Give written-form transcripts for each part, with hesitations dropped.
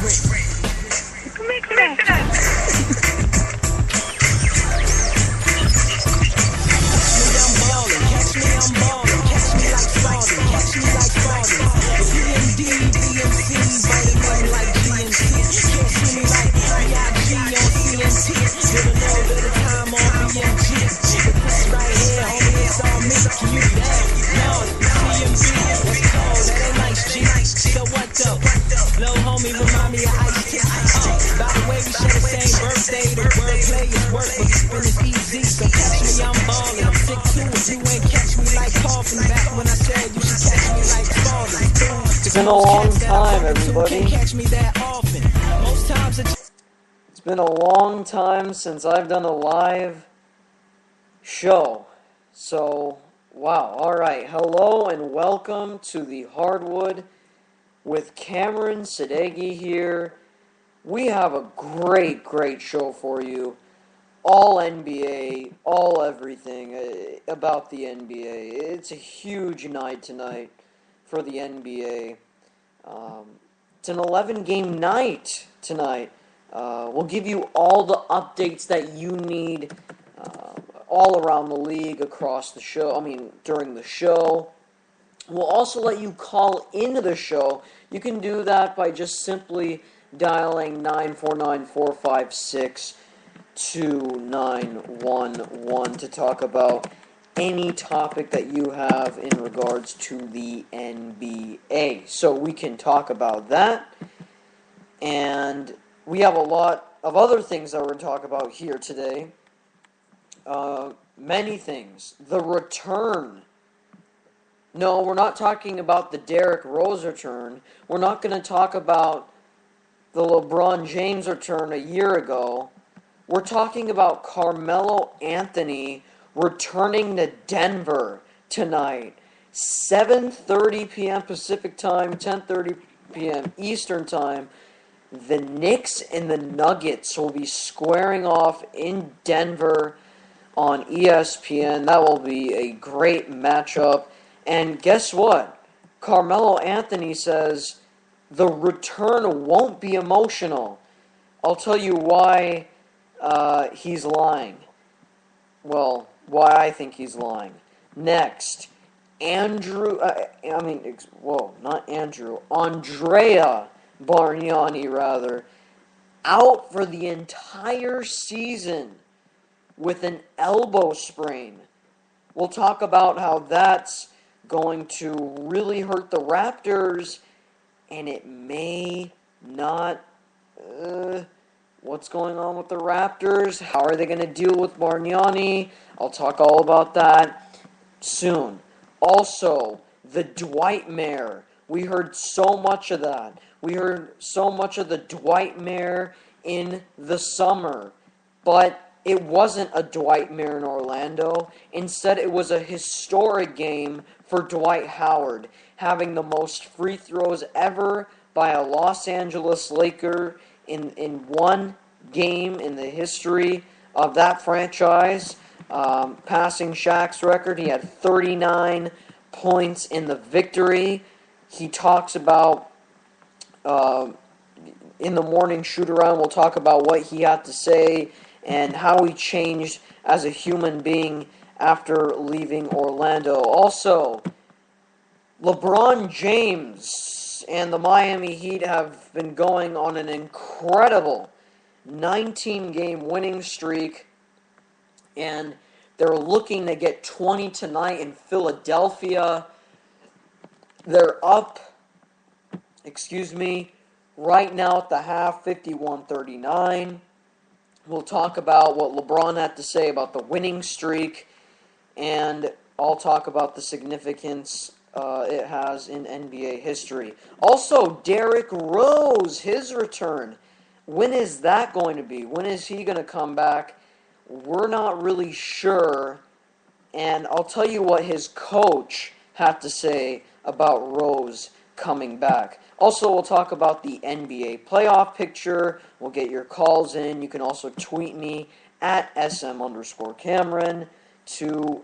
It's been a long time, everybody. It's been a long time since I've done a live show. So, wow. Alright, hello and welcome to the Hardwood with Cameron Sadeghi here. We have a great show for you. All NBA, all everything about the NBA. It's a huge night tonight for the NBA. It's an 11-game night tonight. We'll give you all the updates that you need all around the league, across the show, during the show. We'll also let you call into the show. You can do that by just simply dialing 949-456-2911 to talk about any topic that you have in regards to the NBA. So we can talk about that. And we have a lot of other things that we're going to talk about here today. Many things. The return. No, we're not talking about the Derrick Rose return. We're not going to talk about the LeBron James return a year ago. We're talking about Carmelo Anthony returning to Denver tonight. 7:30 p.m. Pacific Time, 10:30 p.m. Eastern Time. The Knicks and the Nuggets will be squaring off in Denver on ESPN. That will be a great matchup. And guess what? Carmelo Anthony says the return won't be emotional. I'll tell you why he's lying. Well, why I think he's lying. Next, Andrea Bargnani, out for the entire season with an elbow sprain. We'll talk about how that's going to really hurt the Raptors, and it may not. What's going on with the Raptors? How are they going to deal with Bargnani? I'll talk all about that soon. Also, the Dwightmare. We heard so much of that. We heard so much of the Dwightmare in the summer. But it wasn't a Dwightmare in Orlando. Instead, it was a historic game for Dwight Howard, having the most free throws ever by a Los Angeles Laker in one game in the history of that franchise, passing Shaq's record. He had 39 points in the victory. He talks about, in the morning shoot-around, we'll talk about what he had to say and how he changed as a human being after leaving Orlando. Also, LeBron James and the Miami Heat have been going on an incredible 19-game winning streak, and they're looking to get 20 tonight in Philadelphia. They're up, right now at the half, 51-39. We'll talk about what LeBron had to say about the winning streak, and I'll talk about the significance it has in NBA history. Also, Derrick Rose, his return. When is that going to be? When is he going to come back? We're not really sure, and I'll tell you what his coach had to say about Rose coming back. Also, we'll talk about the NBA playoff picture. We'll get your calls in. You can also tweet me at SM_Cameron to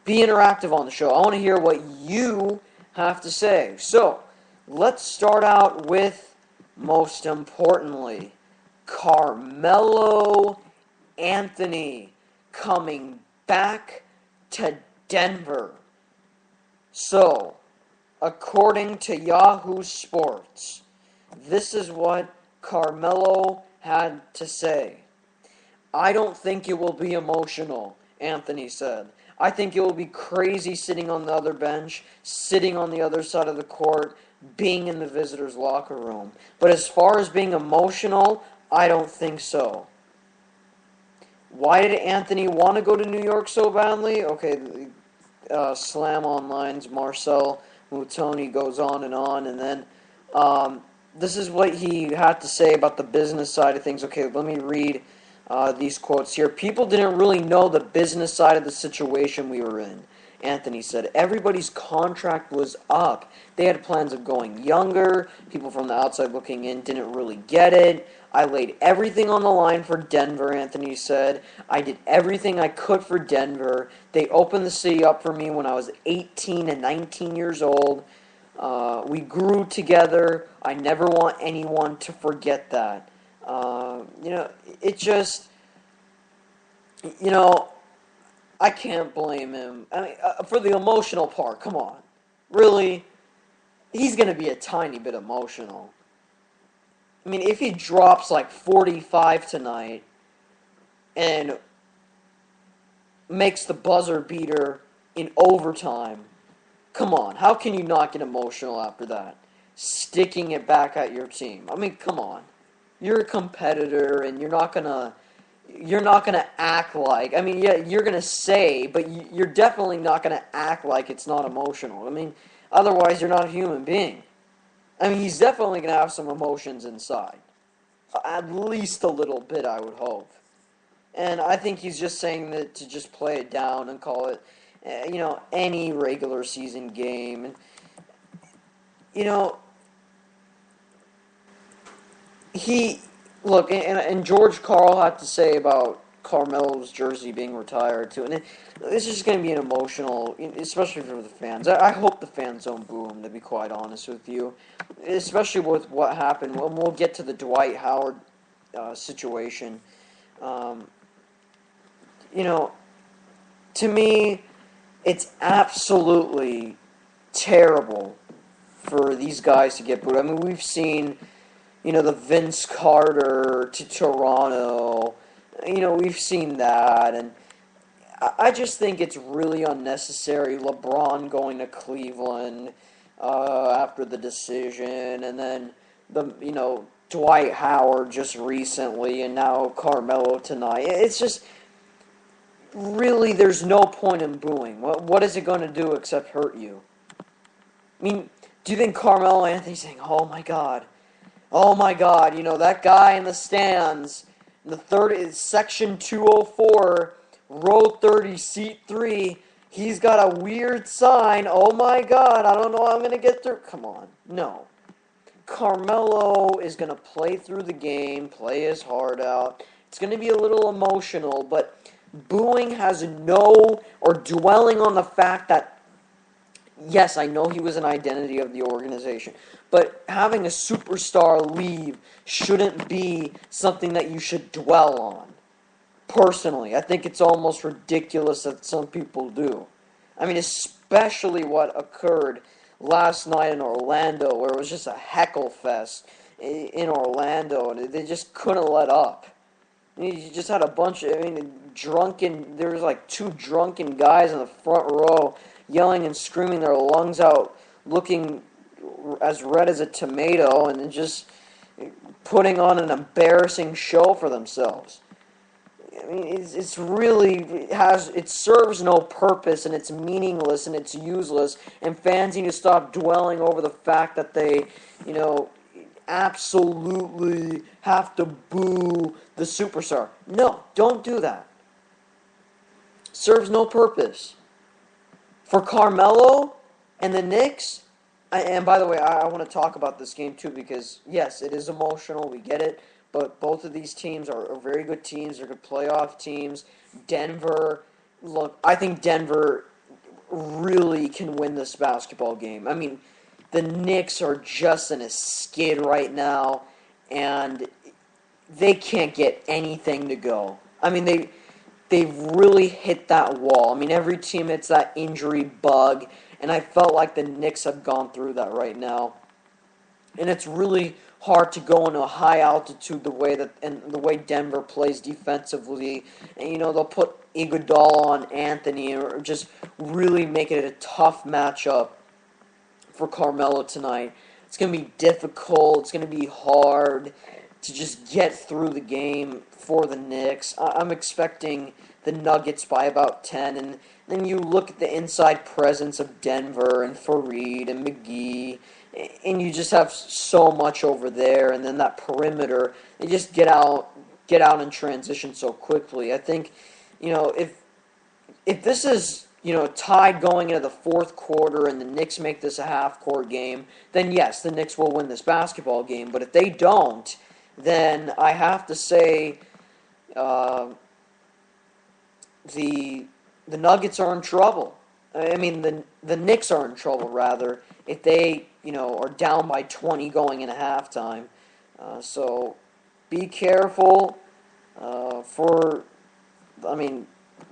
be interactive on the show. I want to hear what you have to say. So, let's start out with most importantly, Carmelo Anthony coming back to Denver. So, according to Yahoo Sports, this is what Carmelo had to say. "I don't think it will be emotional," Anthony said. "I think it will be crazy sitting on the other bench, sitting on the other side of the court, being in the visitors' locker room. But as far as being emotional, I don't think so." Why did Anthony want to go to New York so badly? Okay, Slam Online's Marcel Mutoni goes on, and then this is what he had to say about the business side of things. Okay, let me read these quotes here. "People didn't really know the business side of the situation we were in," Anthony said. "Everybody's contract was up. They had plans of going younger. People from the outside looking in didn't really get it. I laid everything on the line for Denver," Anthony said. "I did everything I could for Denver. They opened the city up for me when I was 18 and 19 years old. We grew together. I never want anyone to forget that." It just, I can't blame him. I mean, for the emotional part, come on. Really, he's going to be a tiny bit emotional. I mean, if he drops like 45 tonight and makes the buzzer beater in overtime, come on. How can you not get emotional after that? Sticking it back at your team. I mean, come on. You're a competitor, and you're not gonna act like. I mean, yeah, you're gonna say, but you're definitely not gonna act like it's not emotional. I mean, otherwise you're not a human being. I mean, he's definitely gonna have some emotions inside, at least a little bit, I would hope. And I think he's just saying that to just play it down and call it, any regular season game. And you know, he look, and George Karl had to say about Carmelo's jersey being retired too, and this is going to be an emotional, especially for the fans. I hope the fans don't boo him, to be quite honest with you, especially with what happened. We'll get to the Dwight Howard situation. Um, to me, it's absolutely terrible for these guys to get booed. I mean, we've seen the Vince Carter to Toronto. We've seen that, and I just think it's really unnecessary. LeBron going to Cleveland after the decision, and then Dwight Howard just recently, and now Carmelo tonight. It's just really, there's no point in booing. What is it going to do except hurt you? I mean, do you think Carmelo Anthony's saying, "Oh my God, that guy in the stands, in the section 204, row 30, seat 3, he's got a weird sign. Oh my God, I don't know how I'm going to get through." Come on. No. Carmelo is going to play through the game, play his heart out. It's going to be a little emotional, but booing has or dwelling on the fact that, yes, I know he was an identity of the organization, but having a superstar leave shouldn't be something that you should dwell on. Personally, I think it's almost ridiculous that some people do. I mean, especially what occurred last night in Orlando, where it was just a heckle fest in Orlando, and they just couldn't let up. You just had a bunch of, there was like two drunken guys in the front row yelling and screaming their lungs out, looking as red as a tomato, and just putting on an embarrassing show for themselves. I mean, it serves no purpose, and it's meaningless, and it's useless, and fans need to stop dwelling over the fact that they, absolutely have to boo the superstar. No, don't do that. Serves no purpose. For Carmelo and the Knicks, and by the way, I want to talk about this game too, because yes, it is emotional, we get it, but both of these teams are very good teams. They're good playoff teams. Denver, look, I think Denver really can win this basketball game. I mean, the Knicks are just in a skid right now, and they can't get anything to go. I mean, they've really hit that wall. I mean, every team hits that injury bug, and I felt like the Knicks have gone through that right now. And it's really hard to go into a high altitude the way Denver plays defensively. And they'll put Iguodala on Anthony, or just really make it a tough matchup for Carmelo tonight. It's going to be difficult. It's going to be hard to just get through the game for the Knicks. I'm expecting the Nuggets by about 10. And then you look at the inside presence of Denver and Fareed and McGee, and you just have so much over there. And then that perimeter, they just get out in transition so quickly. I think, if this is, tied going into the fourth quarter and the Knicks make this a half-court game, then yes, the Knicks will win this basketball game. But if they don't, then I have to say the Nuggets are in trouble. I mean, the Knicks are in trouble, rather, if they, are down by 20 going into halftime. So be careful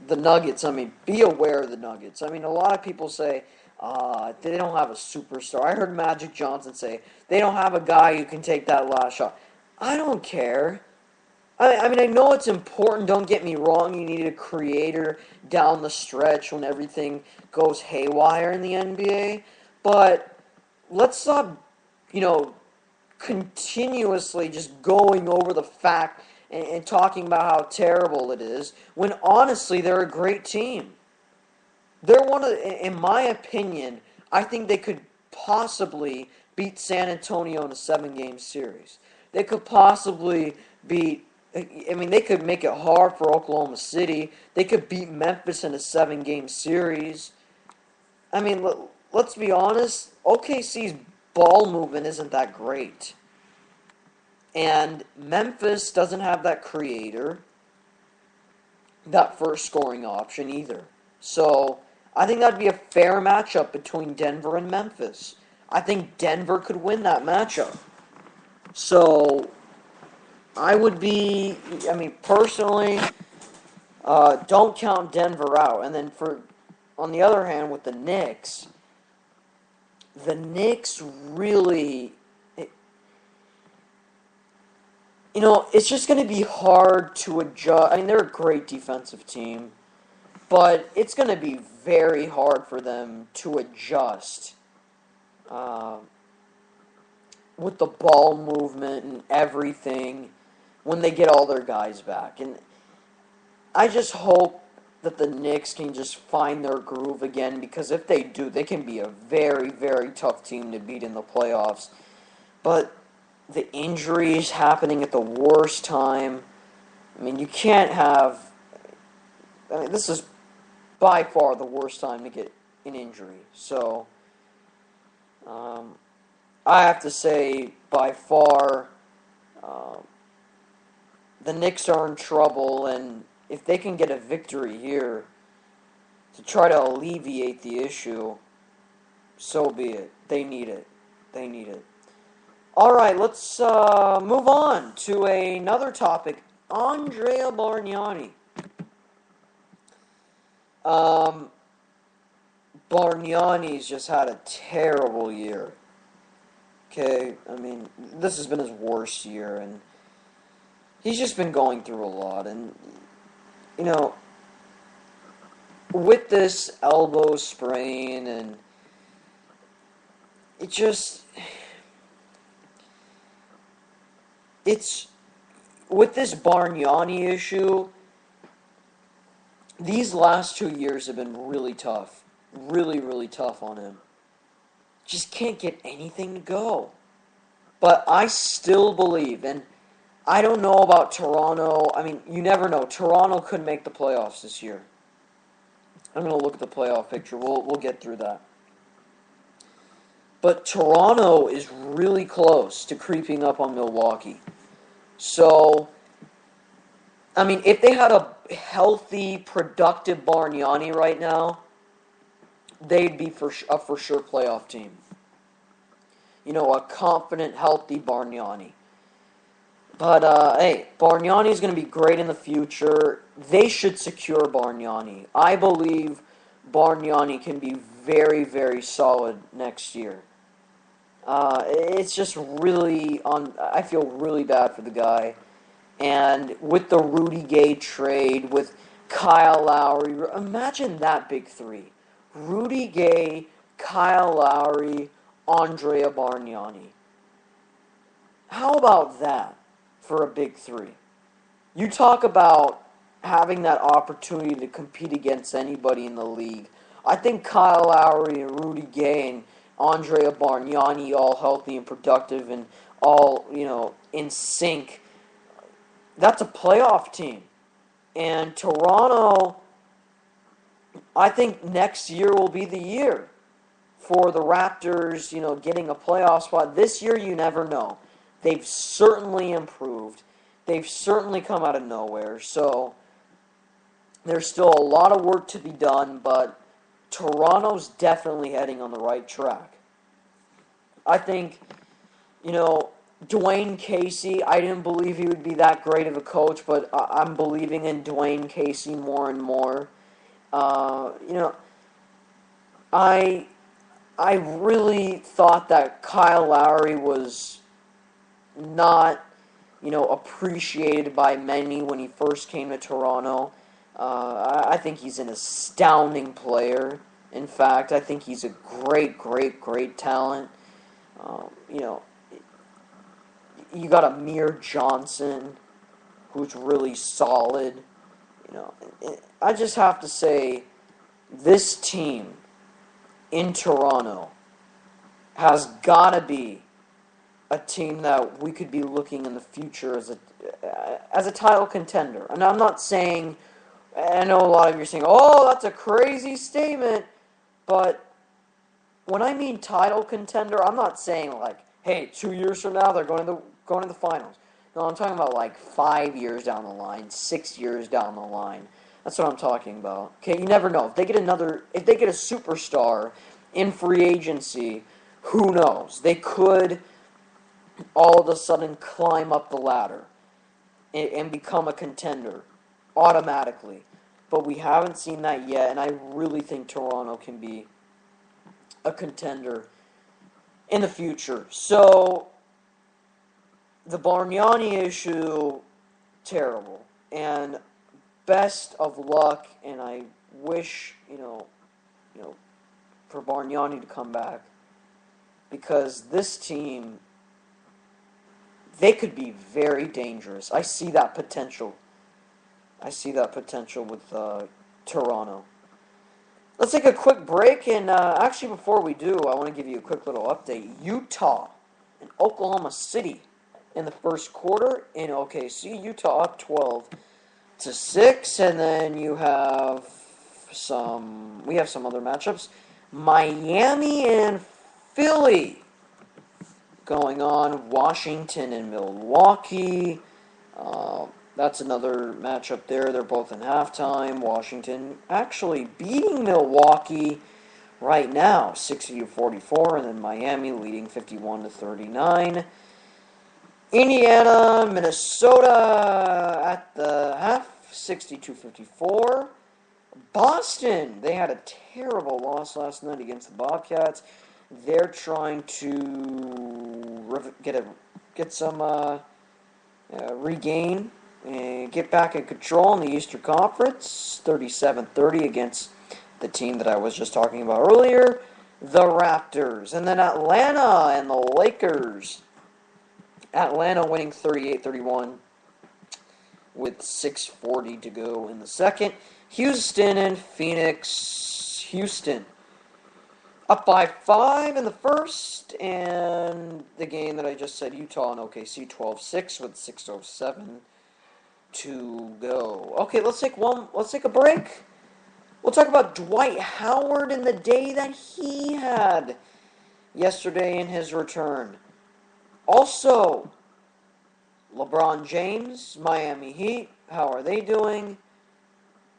the Nuggets. Be aware of the Nuggets. A lot of people say they don't have a superstar. I heard Magic Johnson say they don't have a guy who can take that last shot. I don't care. I know it's important, don't get me wrong. You need a creator down the stretch when everything goes haywire in the NBA. But let's stop, continuously just going over the fact and talking about how terrible it is, when honestly they're a great team. They're in my opinion, I think they could possibly beat San Antonio in a 7-game series. They could possibly beat, they could make it hard for Oklahoma City. They could beat Memphis in a 7-game series. Let's be honest, OKC's ball movement isn't that great. And Memphis doesn't have that creator, that first scoring option either. So I think that'd be a fair matchup between Denver and Memphis. I think Denver could win that matchup. So I would be, personally, don't count Denver out. And then on the other hand, with the Knicks really, it's just going to be hard to adjust. They're a great defensive team, but it's going to be very hard for them to adjust with the ball movement and everything when they get all their guys back. And I just hope that the Knicks can just find their groove again, because if they do, they can be a very, very tough team to beat in the playoffs. But the injuries happening at the worst time, you can't have... this is by far the worst time to get an injury. So, I have to say, by far, the Knicks are in trouble, and if they can get a victory here to try to alleviate the issue, so be it. They need it. They need it. All right, let's move on to another topic. Andrea Bargnani. Bargnani's just had a terrible year. Okay, this has been his worst year, and he's just been going through a lot. And, with this elbow sprain, and it's with this Bargnani issue, these last 2 years have been really tough. Really, really tough on him. Just can't get anything to go. But I still believe, and I don't know about Toronto. You never know. Toronto could make the playoffs this year. I'm going to look at the playoff picture. We'll get through that. But Toronto is really close to creeping up on Milwaukee. So, if they had a healthy, productive Bargnani right now, they'd be a for sure playoff team. a confident, healthy Bargnani. But, hey, Bargnani is going to be great in the future. They should secure Bargnani. I believe Bargnani can be very, very solid next year. It's just really I feel really bad for the guy. And with the Rudy Gay trade, with Kyle Lowry, imagine that big three. Rudy Gay, Kyle Lowry, Andrea Bargnani. How about that for a big three? You talk about having that opportunity to compete against anybody in the league. I think Kyle Lowry and Rudy Gay and Andrea Bargnani, all healthy and productive and all, in sync, that's a playoff team. And Toronto, I think next year will be the year for the Raptors, getting a playoff spot. This year, you never know. They've certainly improved. They've certainly come out of nowhere. So there's still a lot of work to be done, but Toronto's definitely heading on the right track. I think, Dwayne Casey, I didn't believe he would be that great of a coach, but I'm believing in Dwayne Casey more and more. I really thought that Kyle Lowry was not, appreciated by many when he first came to Toronto. I think he's an astounding player. In fact, I think he's a great, great, great talent. You got Amir Johnson, who's really solid. I just have to say, this team in Toronto has got to be a team that we could be looking in the future as a title contender. And I'm not saying, I know a lot of you are saying, oh, that's a crazy statement, but when I mean title contender, I'm not saying like, hey, 2 years from now they're going to the finals. No, I'm talking about like 5 years down the line, 6 years down the line. That's what I'm talking about. Okay, you never know. If they get a superstar in free agency, who knows? They could all of a sudden climb up the ladder and become a contender automatically. But we haven't seen that yet, and I really think Toronto can be a contender in the future. So, the Bargnani issue, terrible. And best of luck, and I wish, for Bargnani to come back. Because this team, they could be very dangerous. I see that potential. With Toronto. Let's take a quick break, and actually before we do, I want to give you a quick little update. Utah and Oklahoma City in the first quarter in OKC. Utah up 12-6, and then we have some other matchups. Miami and Philly going on. Washington and Milwaukee. That's another matchup there. They're both in halftime. Washington actually beating Milwaukee right now, 60-44, and then Miami leading 51-39. Indiana, Minnesota at the half, 62-54. Boston, they had a terrible loss last night against the Bobcats. They're trying to get some regain and get back in control in the Eastern Conference. 37-30 against the team that I was just talking about earlier, the Raptors. And then Atlanta and the Lakers. Atlanta winning 38-31 with 6:40 to go in the second. Houston and Phoenix. Houston up by 5 in the first, and the game that I just said, Utah and OKC, 12-6 with 6:07 to go. Okay, let's take a break. We'll talk about Dwight Howard and the day that he had yesterday in his return. Also, LeBron James, Miami Heat, how are they doing?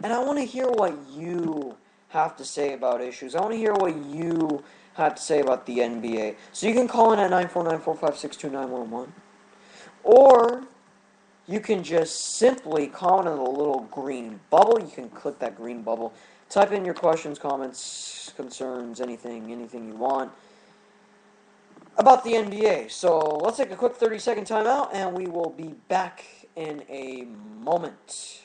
And I want to hear what you have to say about issues. I want to hear what you had to say about the NBA. So you can call in at 949-456-2911. Or you can just simply comment on the little green bubble. You can click that green bubble. Type in your questions, comments, concerns, anything you want about the NBA. So let's take a quick 30-second timeout, and we will be back in a moment.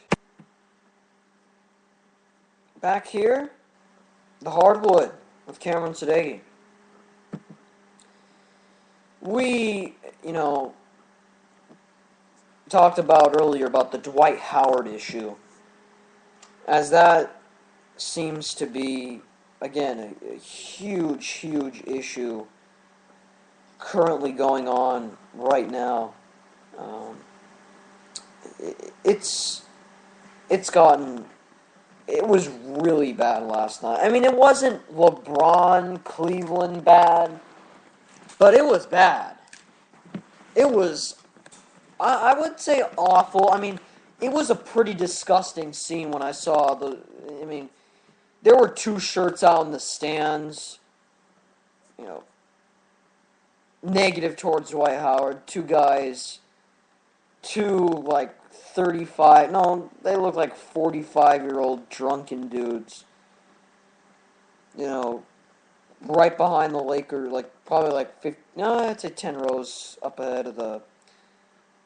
Back here, the Hardwood with Cameron Sadeghi. We, talked about earlier about the Dwight Howard issue, as that seems to be, again, a huge, huge issue currently going on right now. It was really bad last night. I mean, it wasn't LeBron Cleveland bad, but it was bad. It was, I would say, awful. I mean, it was a pretty disgusting scene when I saw there were two shirts out in the stands, negative towards Dwight Howard. Two guys, two, 35, no, they look like 45-year-old drunken dudes, right behind the Lakers, probably 50, no, I'd say 10 rows up ahead of the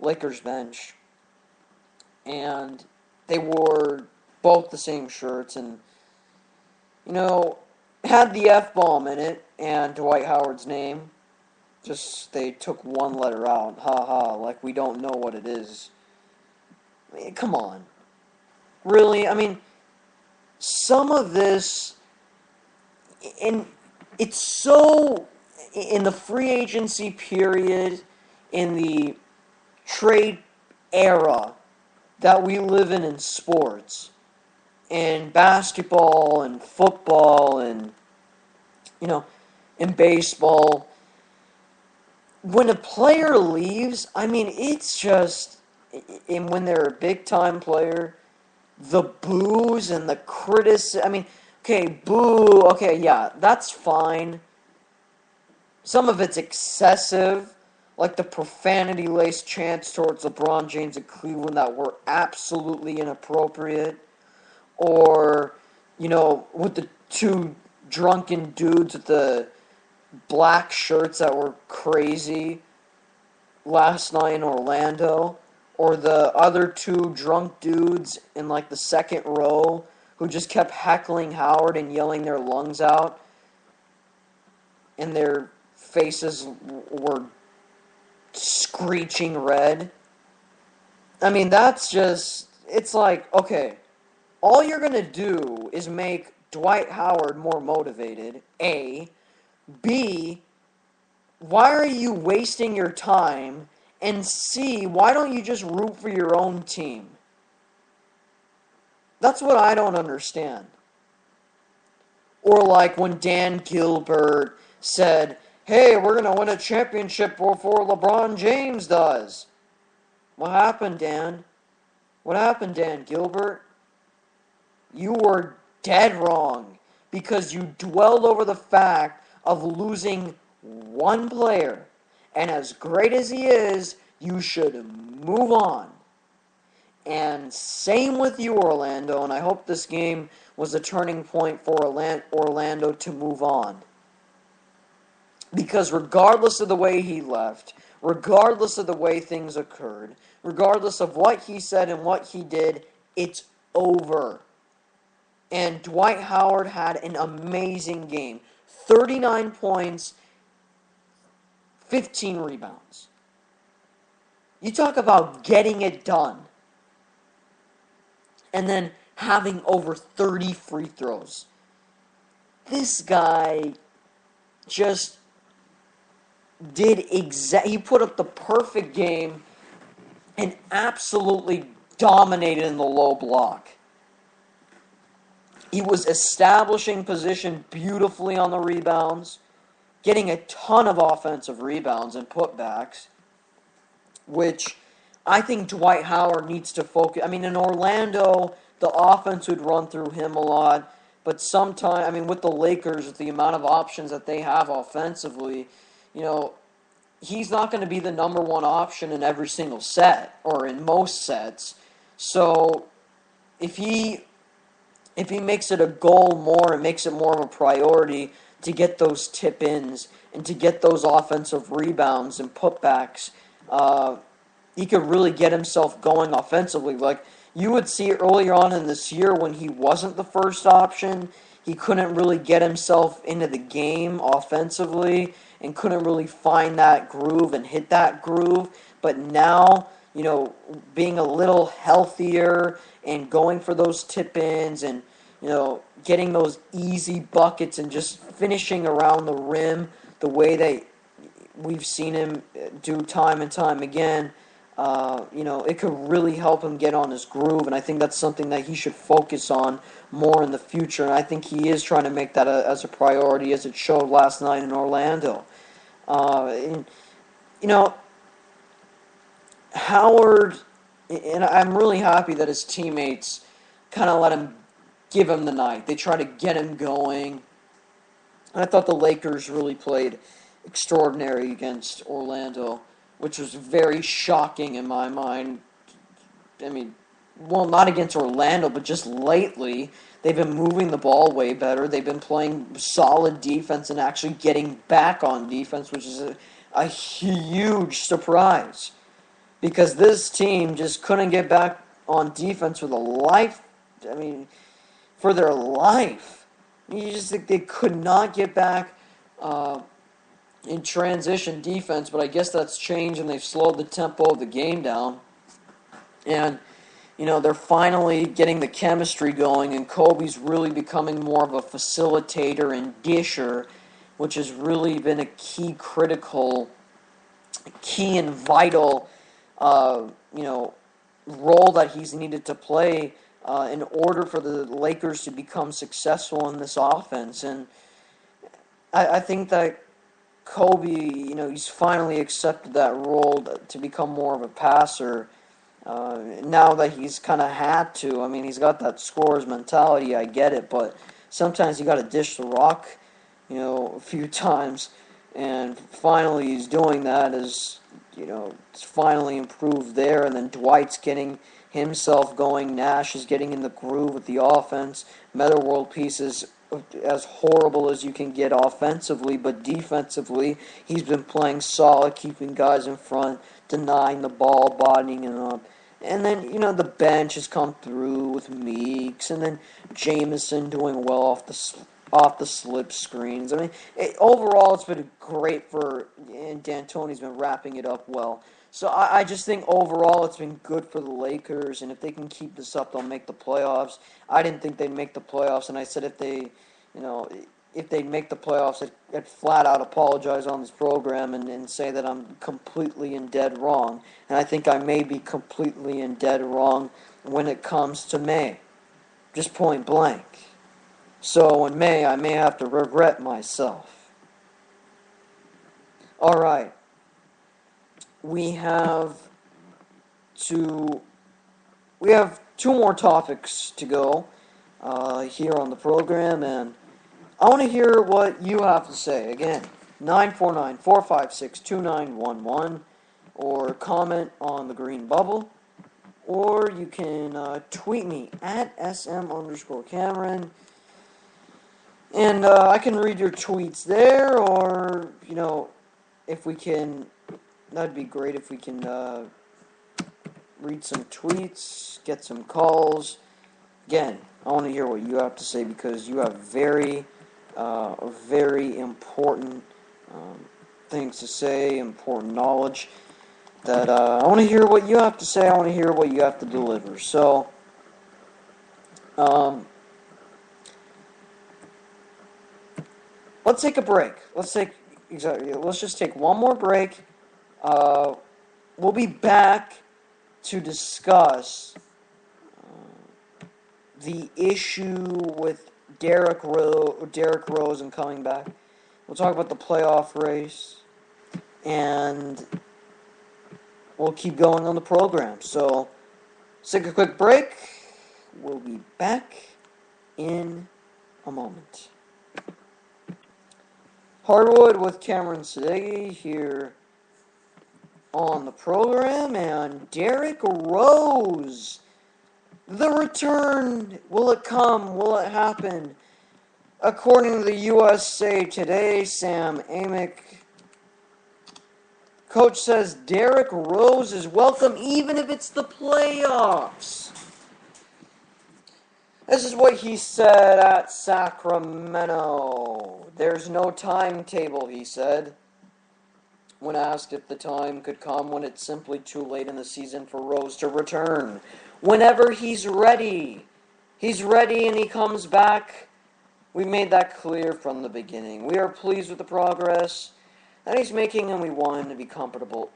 Lakers bench. And they wore both the same shirts and, had the F-bomb in it and Dwight Howard's name. Just, they took one letter out. Ha ha, like we don't know what it is. I mean, come on. Really? I mean, some of this, and it's so, in the free agency period, in the trade era that we live in sports, and basketball, and football, and, in baseball, when a player leaves, I mean, it's just, and when they're a big-time player, the boos and the criticism, I mean, okay, boo, okay, yeah, that's fine. Some of it's excessive, like the profanity-laced chants towards LeBron James of Cleveland that were absolutely inappropriate. Or, with the two drunken dudes with the black shirts that were crazy last night in Orlando. Or the other two drunk dudes in, the second row who just kept heckling Howard and yelling their lungs out. And their faces were screeching red. I mean, that's just, it's like, okay, all you're going to do is make Dwight Howard more motivated, A. B, why are you wasting your time? And C, why don't you just root for your own team? That's what I don't understand. Or when Dan Gilbert said, hey, we're going to win a championship before LeBron James does. What happened, Dan? What happened, Dan Gilbert? You were dead wrong because you dwelled over the fact of losing one player. And as great as he is, you should move on. And same with you, Orlando, and I hope this game was a turning point for Orlando to move on. Because regardless of the way he left, regardless of the way things occurred, regardless of what he said and what he did, it's over. And Dwight Howard had an amazing game. 39 points, 15 rebounds. You talk about getting it done. And then having over 30 free throws. This guy just he put up the perfect game and absolutely dominated in the low block. He was establishing position beautifully on the rebounds, getting a ton of offensive rebounds and putbacks, which I think Dwight Howard needs to focus. I mean, in Orlando, the offense would run through him a lot. But sometimes, I mean, with the Lakers, with the amount of options that they have offensively, you know, he's not going to be the number one option in every single set or in most sets. So if he makes it a goal more and makes it more of a priority to get those tip-ins and to get those offensive rebounds and putbacks, he could really get himself going offensively. Like you would see earlier on in this year when he wasn't the first option, he couldn't really get himself into the game offensively and couldn't really find that groove and hit that groove. But now, being a little healthier and going for those tip-ins and, getting those easy buckets and just finishing around the rim the way that we've seen him do time and time again, it could really help him get on his groove, and I think that's something that he should focus on more in the future, and I think he is trying to make that as a priority, as it showed last night in Orlando. And, Howard, and I'm really happy that his teammates kind of let him give him the night. They try to get him going. And I thought the Lakers really played extraordinary against Orlando, which was very shocking in my mind. I mean, well, not against Orlando, but just lately, they've been moving the ball way better. They've been playing solid defense and actually getting back on defense, which is a huge surprise. Because this team just couldn't get back on defense for their life. You just think they could not get back in transition defense, but I guess that's changed and they've slowed the tempo of the game down. And, they're finally getting the chemistry going, and Kobe's really becoming more of a facilitator and disher, which has really been a key and vital role that he's needed to play in order for the Lakers to become successful in this offense. And I think that Kobe, he's finally accepted that role to become more of a passer. Now that he's kind of had to. I mean, he's got that scorer's mentality, I get it, but sometimes you got to dish the rock, a few times. And finally he's doing that as, it's finally improved there. And then Dwight's getting himself going. Nash is getting in the groove with the offense. Meta World Peace is as horrible as you can get offensively, but defensively, he's been playing solid, keeping guys in front, denying the ball, bodying it up. And then, the bench has come through with Meeks, and then Jameson doing well off the slip screens. I mean, overall, it's been great and D'Antoni's been wrapping it up well. So I just think overall it's been good for the Lakers, and if they can keep this up, they'll make the playoffs. I didn't think they'd make the playoffs, and I said if they'd make the playoffs, I'd flat out apologize on this program and say that I'm completely and dead wrong. And I think I may be completely and dead wrong when it comes to May. Just point blank. So in May, I may have to regret myself. All right. We have two more topics to go here on the program, and I want to hear what you have to say. Again, 949-456-2911, or comment on the Green Bubble, or you can tweet me at SM_Cameron, and I can read your tweets there, or, if we can, that'd be great if we can read some tweets, get some calls. Again, I want to hear what you have to say because you have very important things to say, important knowledge that I want to hear what you have to say. I want to hear what you have to deliver. So, let's take a break. Let's just take one more break. We'll be back to discuss the issue with Derrick Rose and coming back. We'll talk about the playoff race, and we'll keep going on the program. So, let's take a quick break. We'll be back in a moment. Hardwood with Cameron Sadeghi here on the program, and Derrick Rose. The return, will it come? Will it happen? According to the USA Today, Sam Amick, coach says Derrick Rose is welcome even if it's the playoffs. This is what he said at Sacramento. There's no timetable, he said. When asked if the time could come when it's simply too late in the season for Rose to return. Whenever he's ready. He's ready and he comes back. We made that clear from the beginning. We are pleased with the progress that he's making, and we want him to be comfortable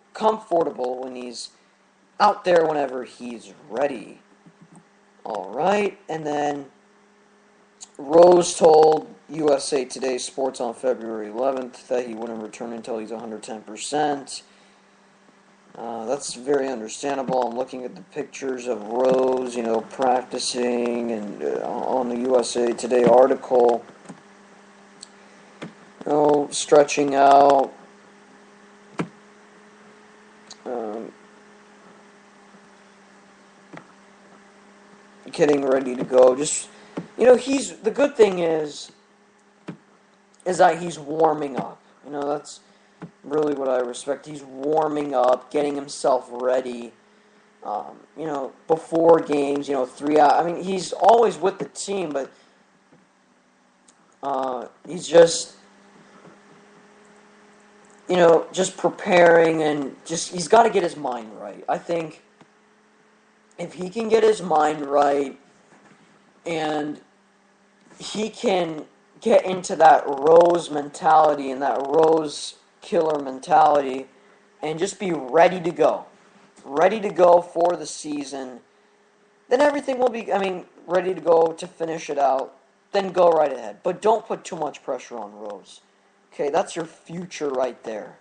when he's out there whenever he's ready. Alright, and then Rose told USA Today Sports on February 11th that he wouldn't return until he's 110%. That's very understandable. I'm looking at the pictures of Rose, practicing, and on the USA Today article, stretching out, getting ready to go. Just, the good thing is that he's warming up. That's really what I respect. He's warming up, getting himself ready, before games, 3 hours. I mean, he's always with the team, but he's just, just preparing, and he's got to get his mind right. I think if he can get his mind right and he can get into that Rose mentality and that Rose killer mentality and just be ready to go for the season, then everything will be, ready to go to finish it out, then go right ahead. But don't put too much pressure on Rose. Okay, that's your future right there.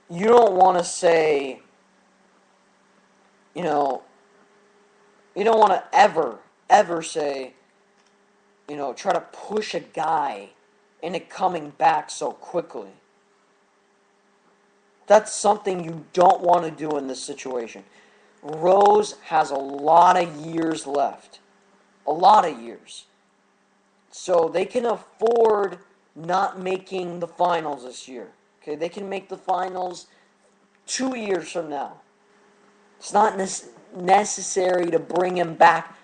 You don't want to say, you don't want to ever say, try to push a guy into coming back so quickly. That's something you don't want to do in this situation. Rose has a lot of years left. A lot of years. So they can afford not making the finals this year. Okay, they can make the finals 2 years from now. It's not necessary to bring him back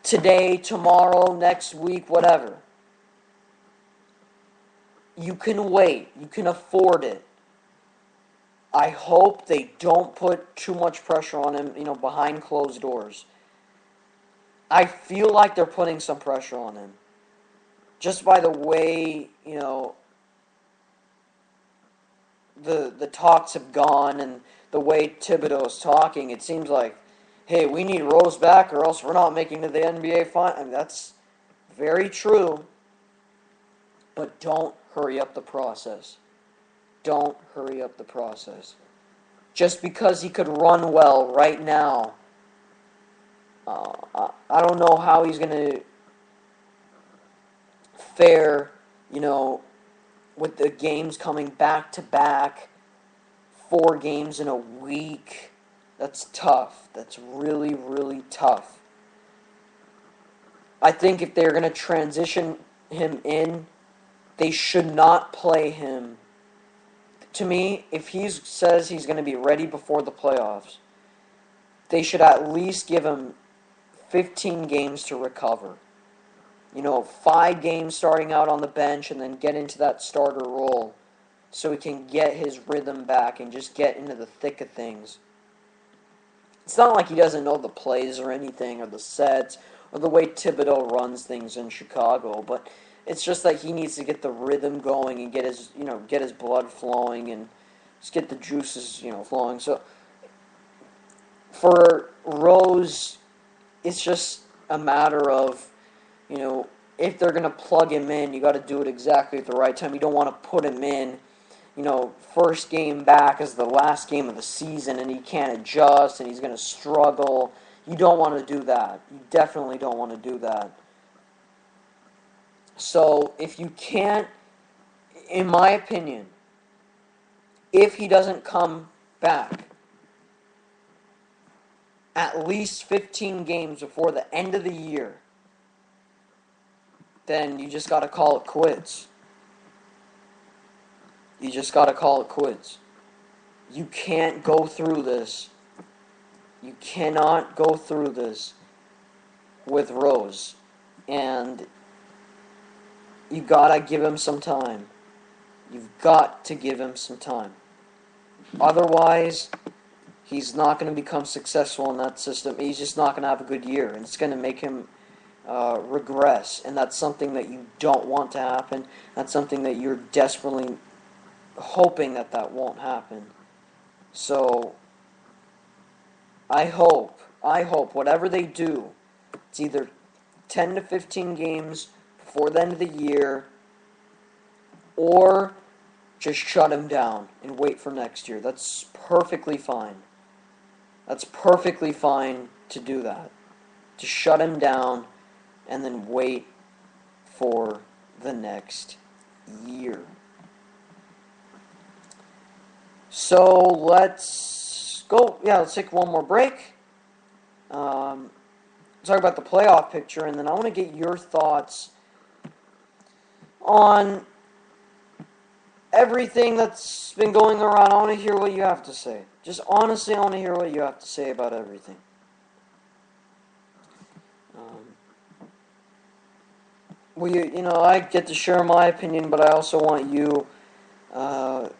today, tomorrow, next week, whatever. You can wait. You can afford it. I hope they don't put too much pressure on him, behind closed doors. I feel like they're putting some pressure on him. Just by the way, the talks have gone and the way Thibodeau's talking, it seems like, hey, we need Rose back or else we're not making it to the NBA final. That's very true. But don't hurry up the process. Don't hurry up the process. Just because he could run well right now, I don't know how he's going to fare, with the games coming back to back, 4 games in a week. That's tough. That's really, really tough. I think if they're going to transition him in, they should not play him. To me, if he says he's going to be ready before the playoffs, they should at least give him 15 games to recover. 5 games starting out on the bench and then get into that starter role so he can get his rhythm back and just get into the thick of things. It's not like he doesn't know the plays or anything or the sets or the way Thibodeau runs things in Chicago, but it's just that he needs to get the rhythm going and get his blood flowing and just get the juices, flowing. So for Rose, it's just a matter of, if they're going to plug him in, you got to do it exactly at the right time. You don't want to put him in, first game back as the last game of the season and he can't adjust and he's going to struggle. You don't want to do that. You definitely don't want to do that. So if you can't, in my opinion, if he doesn't come back at least 15 games before the end of the year, then you just got to call it quits. You just got to call it quits. You can't go through this. You cannot go through this with Rose. And you got to give him some time. You've got to give him some time. Otherwise, he's not going to become successful in that system. He's just not going to have a good year. And it's going to make him regress. And that's something that you don't want to happen. That's something that you're desperately hoping that won't happen. So, I hope, whatever they do, it's either 10 to 15 games before the end of the year, or just shut him down and wait for next year. That's perfectly fine. That's perfectly fine to do that. To shut him down and then wait for the next year. So let's go. Yeah, let's take one more break. Talk about the playoff picture, and then I want to get your thoughts on everything that's been going around. I want to hear what you have to say. Just honestly, I want to hear what you have to say about everything. I get to share my opinion, but I also want you to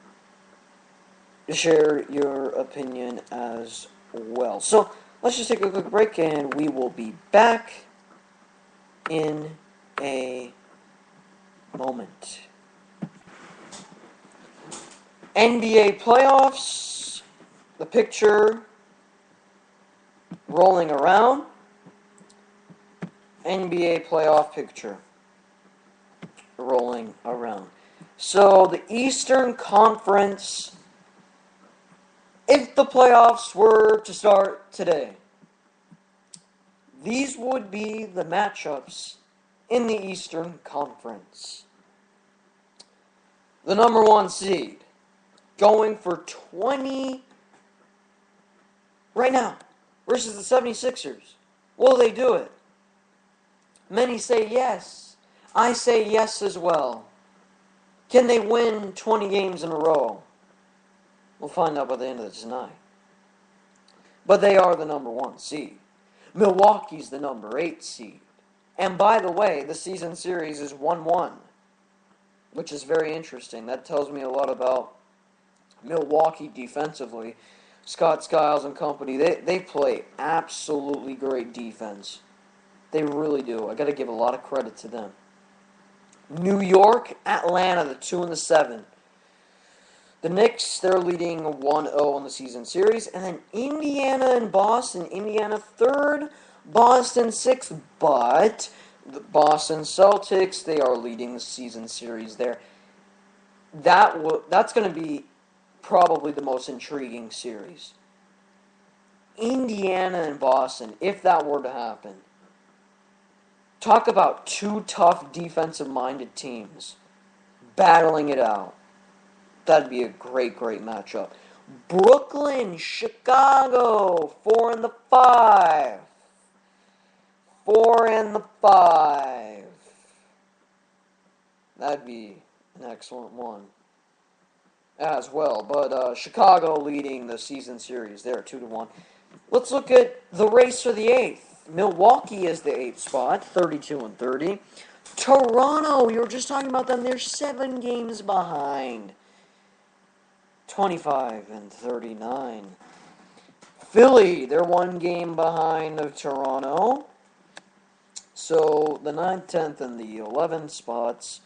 share your opinion as well. So let's just take a quick break, and we will be back in a moment. NBA playoffs, the picture rolling around. NBA playoff picture rolling around. So the Eastern Conference, if the playoffs were to start today, these would be the matchups in the Eastern Conference. The number 1 seed, going for 20 right now, versus the 76ers. Will they do it? Many say yes. I say yes as well. Can they win 20 games in a row? We'll find out by the end of tonight. But they are the number 1 seed. Milwaukee's the number 8 seed. And by the way, the season series is 1-1, which is very interesting. That tells me a lot about Milwaukee defensively. Scott Skiles and company, they play absolutely great defense. They really do. I got to give a lot of credit to them. New York, Atlanta, the 2 and the 7. The Knicks, they're leading 1-0 in the season series. And then Indiana and Boston. Indiana 3rd, Boston 6th. But the Boston Celtics, they are leading the season series there. That's going to be probably the most intriguing series. Indiana and Boston, if that were to happen. Talk about 2 tough defensive-minded teams battling it out. That'd be a great, great matchup. Brooklyn, Chicago, 4 and the 5. 4 and the 5. That'd be an excellent one as well. But Chicago leading the season series there, 2-1. Let's look at the race for the 8th. Milwaukee is the 8th spot, 32 and 30. Toronto, you were just talking about them. They're 7 games behind, 25 and 39. Philly, they're 1 game behind of Toronto. So the 9th, 10th, and the 11th spots,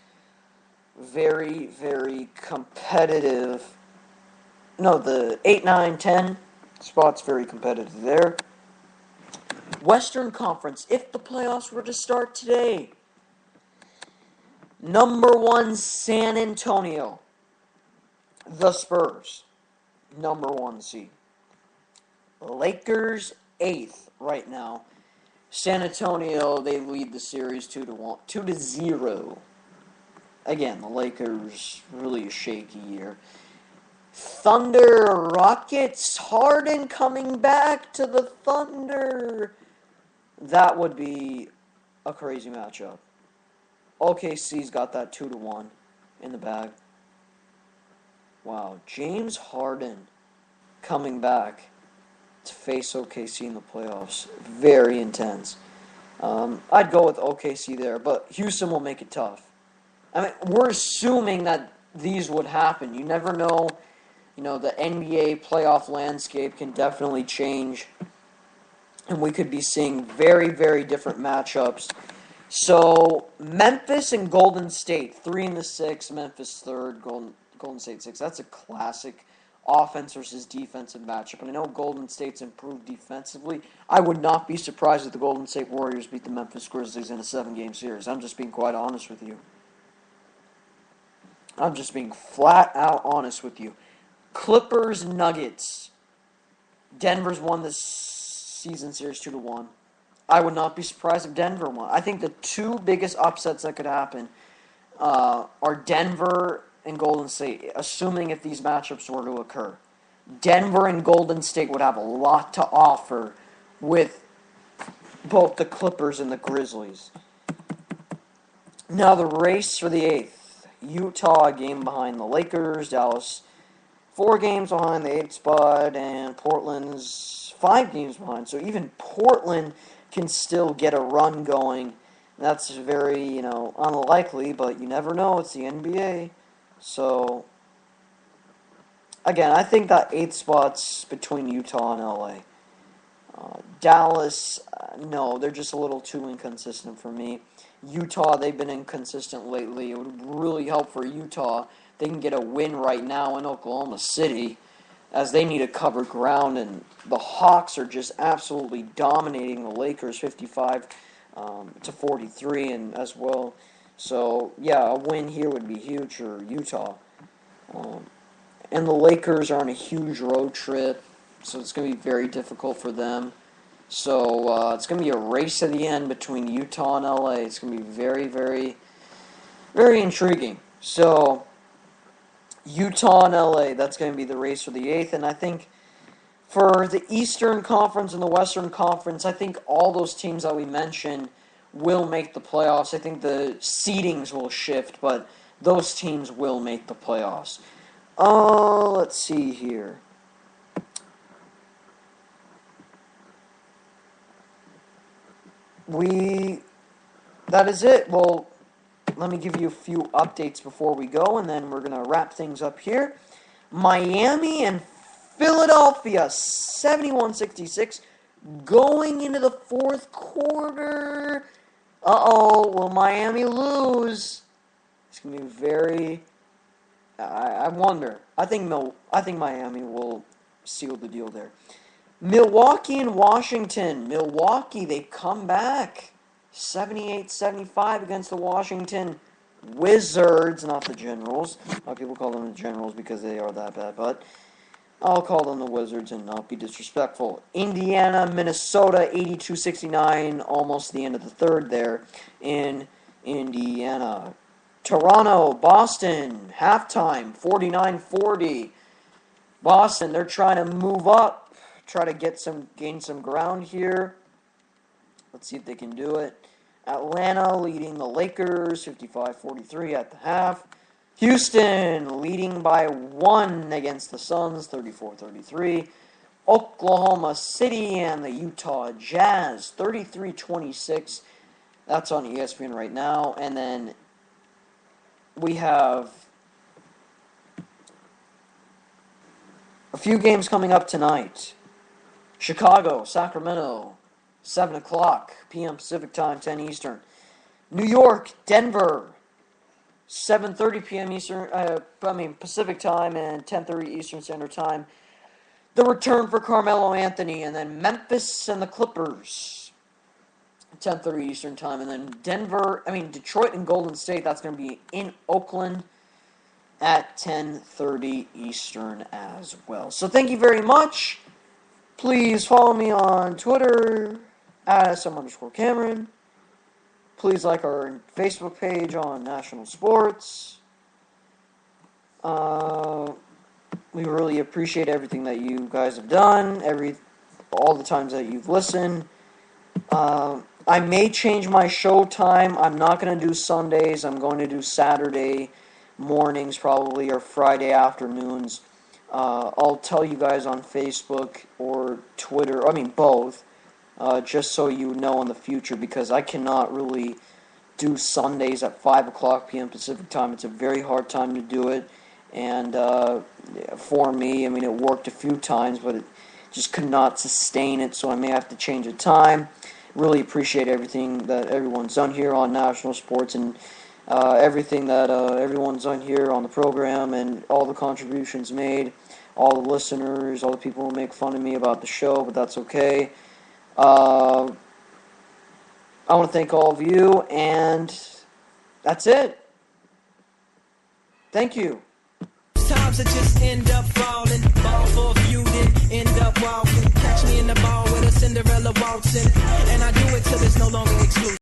very, very competitive. No, the 8, 9, 10 spots, very competitive there. Western Conference, if the playoffs were to start today, number 1, San Antonio. The Spurs, number 1 seed. Lakers, 8th right now. San Antonio, they lead the series 2-0. Again, the Lakers, really a shaky year. Thunder, Rockets, Harden coming back to the Thunder. That would be a crazy matchup. OKC's got that 2-1 in the bag. Wow, James Harden coming back to face OKC in the playoffs. Very intense. I'd go with OKC there, but Houston will make it tough. I mean, we're assuming that these would happen. You never know. You know, the NBA playoff landscape can definitely change. And we could be seeing very, very different matchups. So, Memphis and Golden State, 3 in the 6, Memphis 3rd, Golden State 6. That's a classic offense versus defensive matchup. And I know Golden State's improved defensively. I would not be surprised if the Golden State Warriors beat the Memphis Grizzlies in a 7-game series. I'm just being quite honest with you. I'm just being flat out honest with you. Clippers, Nuggets. Denver's won this season series 2-1. I would not be surprised if Denver won. I think the two biggest upsets that could happen are Denver and Golden State, assuming if these matchups were to occur. Denver and Golden State would have a lot to offer with both the Clippers and the Grizzlies. Now the race for the 8th. Utah, a game behind the Lakers. Dallas, 4 games behind the 8th spot. And Portland's 5 games behind. So even Portland can still get a run going. That's very, unlikely, but you never know. It's the NBA. So, again, I think that 8th spot's between Utah and LA. Dallas, no, they're just a little too inconsistent for me. Utah, they've been inconsistent lately. It would really help for Utah. They can get a win right now in Oklahoma City, as they need to cover ground, and the Hawks are just absolutely dominating the Lakers 55-43 and as well. So, yeah, a win here would be huge for Utah. And the Lakers are on a huge road trip, so it's going to be very difficult for them. So, it's going to be a race to the end between Utah and LA. It's going to be very, very, very intriguing. So, Utah and LA, that's going to be the race for the 8th. And I think for the Eastern Conference and the Western Conference, I think all those teams that we mentioned will make the playoffs. I think the seedings will shift, but those teams will make the playoffs. Let's see here. That is it. Well, let me give you a few updates before we go, and then we're going to wrap things up here. Miami and Philadelphia, 71-66, going into the 4th quarter. Will Miami lose? It's going to be very... I wonder. I think Miami will seal the deal there. Milwaukee and Washington. Milwaukee, they come back 78-75 against the Washington Wizards, not the Generals. A lot of people call them the Generals because they are that bad, but I'll call them the Wizards and not be disrespectful. Indiana, Minnesota, 82-69, almost the end of the 3rd there in Indiana. Toronto, Boston, halftime, 49-40. Boston, they're trying to move up. Try to gain some ground here. Let's see if they can do it. Atlanta leading the Lakers 55-43 at the half. Houston leading by 1 against the Suns 34-33. Oklahoma City and the Utah Jazz 33-26. That's on ESPN right now. And then we have a few games coming up tonight. Chicago, Sacramento, 7 o'clock p.m. Pacific Time, 10 Eastern. New York, Denver, 7:30 p.m. Pacific Time and 10:30 Eastern Standard Time. The return for Carmelo Anthony, and then Memphis and the Clippers, 10:30 Eastern Time, and then Detroit and Golden State. That's going to be in Oakland at 10:30 Eastern as well. So thank you very much. Please follow me on Twitter, at SM_Cameron. Please like our Facebook page on National Sports. We really appreciate everything that you guys have done, all the times that you've listened. I may change my show time. I'm not going to do Sundays. I'm going to do Saturday mornings probably, or Friday afternoons. I'll tell you guys on Facebook or Twitter, both, just so you know in the future, because I cannot really do Sundays at 5 o'clock p.m. Pacific time. It's a very hard time to do it, and for me, it worked a few times, but it just could not sustain it, so I may have to change the time. Really appreciate everything that everyone's done here on National Sports, and everything that everyone's done here on the program, and all the contributions made, all the listeners, all the people who make fun of me about the show, but that's okay. I want to thank all of you, and that's it. Thank you. Times I just end up falling, ball for a few, then end up walking. Catch me in the ball with a Cinderella waltzing, and I do it till it's no longer exclusive.